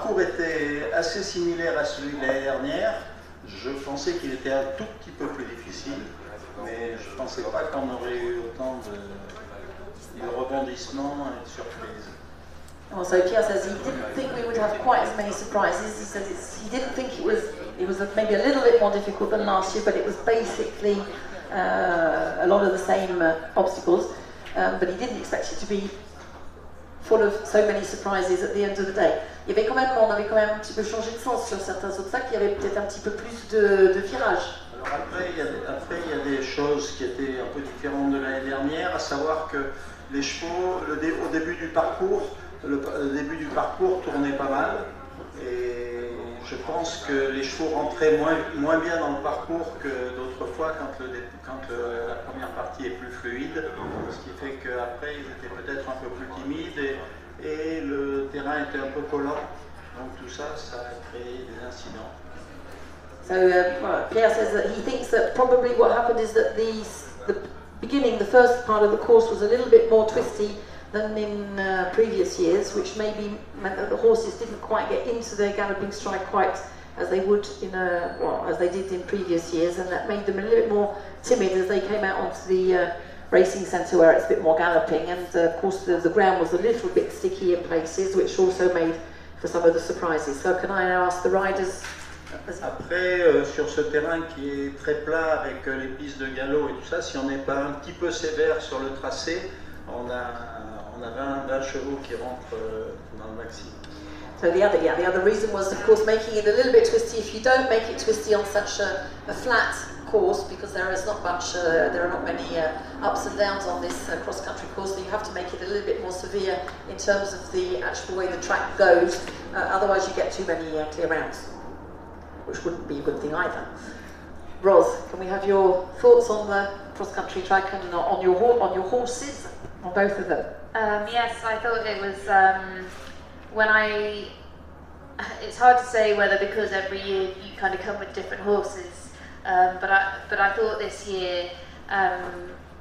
parcours était assez similaire à celui de l'année dernière. Je pensais qu'il était un tout petit peu plus difficile, mais je ne pensais pas qu'on aurait eu autant de rebondissements et de surprises. Well, so Pierre says he didn't think we would have quite as many surprises. He said he didn't think it was maybe a little bit more difficult than last year, but it was basically a lot of the same obstacles. But he didn't expect it to be full of so many surprises at the end of the day. On avait quand même un petit peu changé de sens sur certains obstacles. Il y avait peut-être un petit peu plus de virages. Alors après, il y a des choses qui étaient un peu différentes de l'année dernière, à savoir que les chevaux, au début du parcours, le début du parcours tournait pas mal, et je pense que les chevaux rentraient moins bien dans le parcours que d'autres fois quand la première partie est plus fluide, ce qui fait qu'après ils étaient peut-être un peu plus timides et le terrain était un peu collant, donc tout ça, ça a créé des incidents. So Pierre says that he thinks that probably what happened is that the beginning, the first part of the course was a little bit more twisty than in previous years, which maybe meant that the horses didn't quite get into their galloping stride quite as they would as they did in previous years, and that made them a little bit more timid as they came out onto the racing centre where it's a bit more galloping, and of course the ground was a little bit sticky in places, which also made for some of the surprises. So can I now ask the riders? Après, sur ce terrain qui est très plat avec les pistes de galop et tout ça, si on n'est pas un petit peu sévère sur le tracé, on a 20 chevaux qui rentrent dans le maxi. So the other reason was, of course, making it a little bit twisty. If you don't make it twisty on such a flat course, because there are not many ups and downs on this cross-country course, so you have to make it a little bit more severe in terms of the actual way the track goes. Otherwise, you get too many clear rounds, which wouldn't be a good thing either. Ros, can we have your thoughts on the cross-country track and on your horses, on both of them? Yes, I thought it was it's hard to say whether because every year you kind of come with different horses, but I thought this year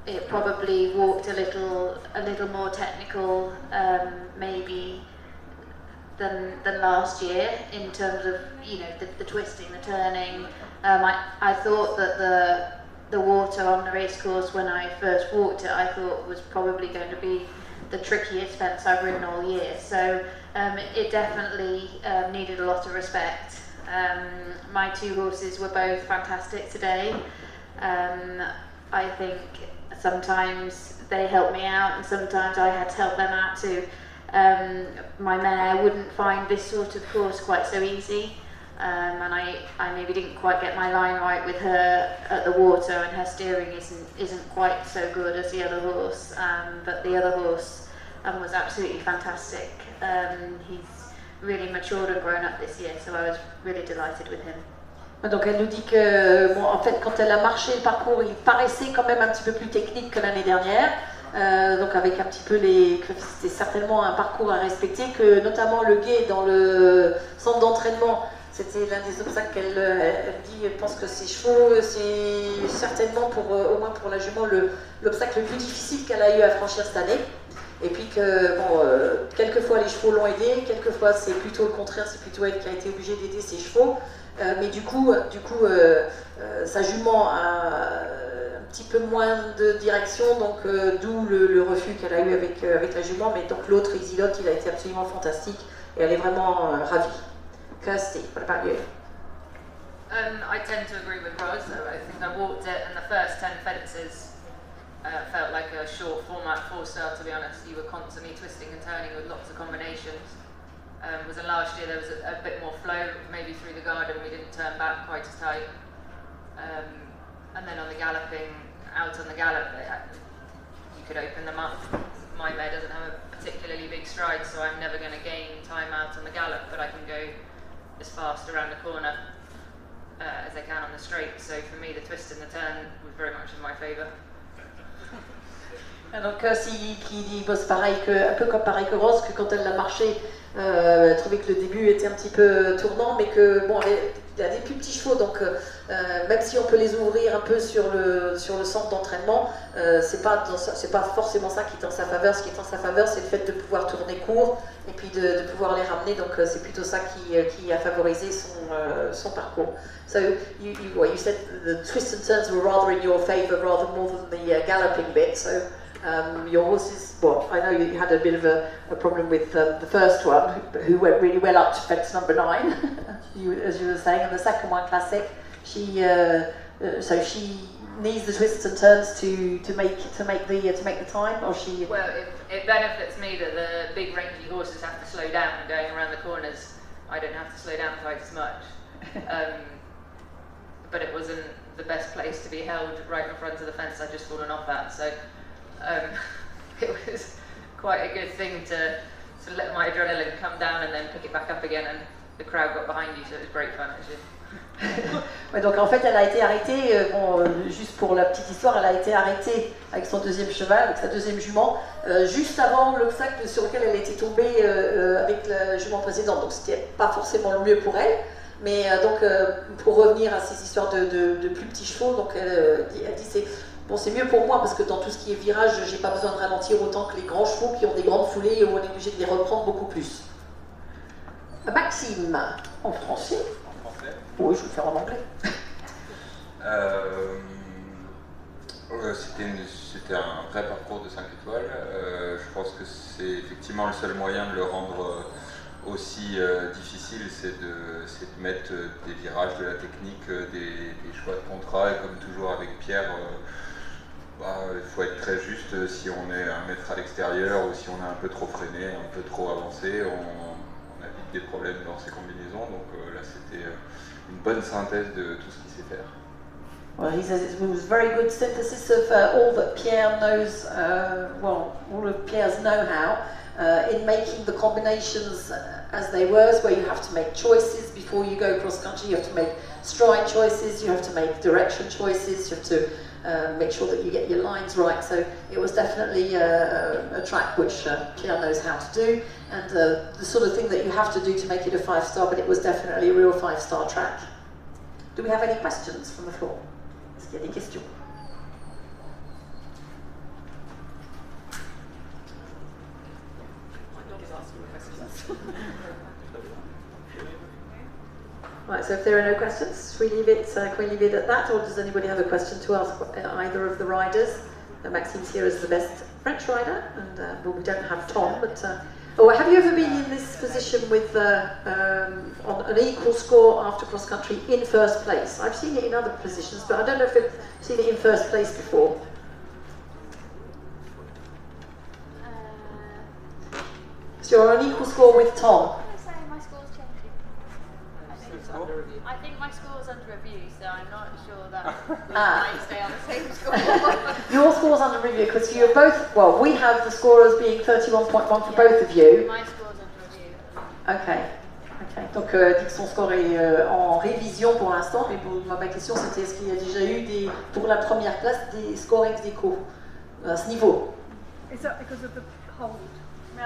it probably walked a little more technical maybe than last year in terms of the twisting, the turning. I thought that the water on the race course when I first walked it, I thought was probably going to be the trickiest fence I've ridden all year. So it definitely needed a lot of respect. My two horses were both fantastic today. I think sometimes they helped me out and sometimes I had to help them out too. My mare wouldn't find this sort of course quite so easy, and I maybe didn't quite get my line right with her at the water, and her steering isn't quite so good as the other horse, but the other horse was absolutely fantastic. He's really matured and grown up this year, so I was really delighted with him. Donc elle nous dit que en fait quand elle a marché le parcours, il paraissait quand même un petit peu plus technique que l'année dernière. Donc avec un petit peu que c'était certainement un parcours à respecter, que notamment le guet dans le centre d'entraînement, c'était l'un des obstacles elle dit, elle pense que ses chevaux, c'est certainement au moins pour la jument l'obstacle le plus difficile qu'elle a eu à franchir cette année. Et puis que quelquefois les chevaux l'ont aidé, quelquefois c'est plutôt le contraire, c'est plutôt elle qui a été obligée d'aider ses chevaux. Mais du coup sa jument a un petit peu moins de direction, donc d'où le refus qu'elle a eu avec la jument, mais donc l'autre, Isilot, il a été absolument fantastique et elle est vraiment ravie. Kirsty, what about you? I tend to agree with Ros. I think I walked it and the first 10 fences felt like a short format 4-star, to be honest. You were constantly twisting and turning with lots of combinations. Was in last year there was a bit more flow, maybe through the garden we didn't turn back quite as tight. And then on the galloping, out on the gallop, you could open them up. My mare doesn't have a particularly big stride, so I'm never going to gain time out on the gallop, but I can go as fast around the corner as I can on the straight. So for me, the twist and the turn was very much in my favour. Donc qui dit bosse pareil un peu comme pareil que Rose, que quand elle l'a marché, elle trouvait que le début était un petit peu tournant, mais que bon, il a des plus petits chevaux, donc même si on peut les ouvrir un peu sur le centre d'entraînement, c'est pas forcément ça qui est en sa faveur. Ce qui est en sa faveur, c'est le fait de pouvoir tourner court et puis de pouvoir les ramener. Donc c'est plutôt ça qui a favorisé son parcours. So you said the twists and turns were rather in your favour rather more than the galloping bit. So your horses, well, I know you had a bit of a problem with the first one, who went really well up to fence number 9, as you were saying, and the second one, Classic, so she needs the twists and turns to make the time, or she. Well, it benefits me that the big rangy horses have to slow down going around the corners. I don't have to slow down quite as much. But it wasn't the best place to be held right in front of the fence. I'd just fallen off that, so it was quite a good thing to let my adrenaline come down and then pick it back up again, and the crowd got behind you, so it was great fun actually. Ouais, donc en fait elle a été arrêtée, juste pour la petite histoire, elle a été arrêtée avec son deuxième cheval, avec sa deuxième jument, juste avant l'obstacle sur lequel elle était tombée avec la jument précédente, donc c'était pas forcément le mieux pour elle. Mais donc pour revenir à ces histoires de plus petits chevaux, donc elle dit c'est mieux pour moi parce que dans tout ce qui est virage, j'ai pas besoin de ralentir autant que les grands chevaux qui ont des grandes foulées et où on est obligé de les reprendre beaucoup plus. Maxime, en français. En français. Oui, je vais le faire en anglais. C'était un vrai parcours de 5 étoiles. Je pense que c'est effectivement le seul moyen de le rendre aussi difficile, c'est de mettre des virages, de la technique, des choix de contrat, et comme toujours avec Pierre, il faut être très juste. Si on est 1 mètre à l'extérieur ou si on est un peu trop freiné, un peu trop avancé, on a vite des problèmes dans ces combinaisons, donc là c'était une bonne synthèse de tout ce qu'il sait faire. Well, he says it was very good synthesis of all that Pierre knows, all of Pierre's know-how in making the combinations as they were, where you have to make choices before you go cross-country, you have to make stride choices, you have to make direction choices, you have to make sure that you get your lines right. So it was definitely a track which Pierre knows how to do, and the sort of thing that you have to do to make it a 5-star, but it was definitely a real 5-star track. Do we have any questions from the floor? Est-ce qu'il y a des questions? Right, so if there are no questions, can we leave it at that, or does anybody have a question to ask either of the riders? Maxime's here as the best French rider, and well, we don't have Tom, but have you ever been in this position with on an equal score after cross country in first place? I've seen it in other positions, but I don't know if I've seen it in first place before. So you're on an equal score with Tom. My score's changing. I think my score's under review, so I'm not sure that we might stay on the same score. Your score's under review because you're both. Well, we have the score as being 31.1 for both of you. My score's under review. Okay. Donc, dit que son score est en révision pour l'instant, mais ma question c'était est-ce qu'il y a déjà eu pour la première place des scores ex aequo à ce niveau? Is that because of the hold? No,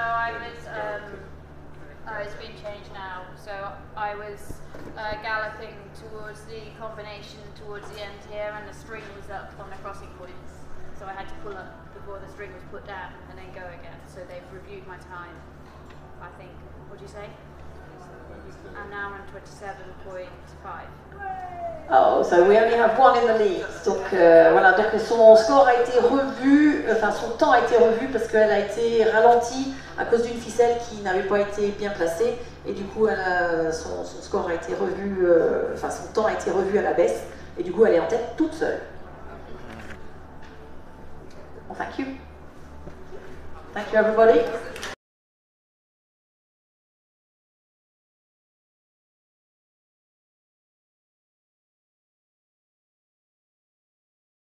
it's been changed now. So I was galloping towards the combination towards the end here, and the string was up on the crossing points. So I had to pull up before the string was put down and then go again. So they've reviewed my time, I think. What do you say? And now I'm on 27.5. Oh, so we only have one in the lead. Donc voilà, donc son score a été revu, enfin son temps a été revu parce qu'elle a été ralentie à cause d'une ficelle qui n'avait pas été bien placée, et du coup son score a été revu, enfin son temps a été revu à la baisse, et du coup elle est en tête toute seule. Well, thank you. Thank you everybody.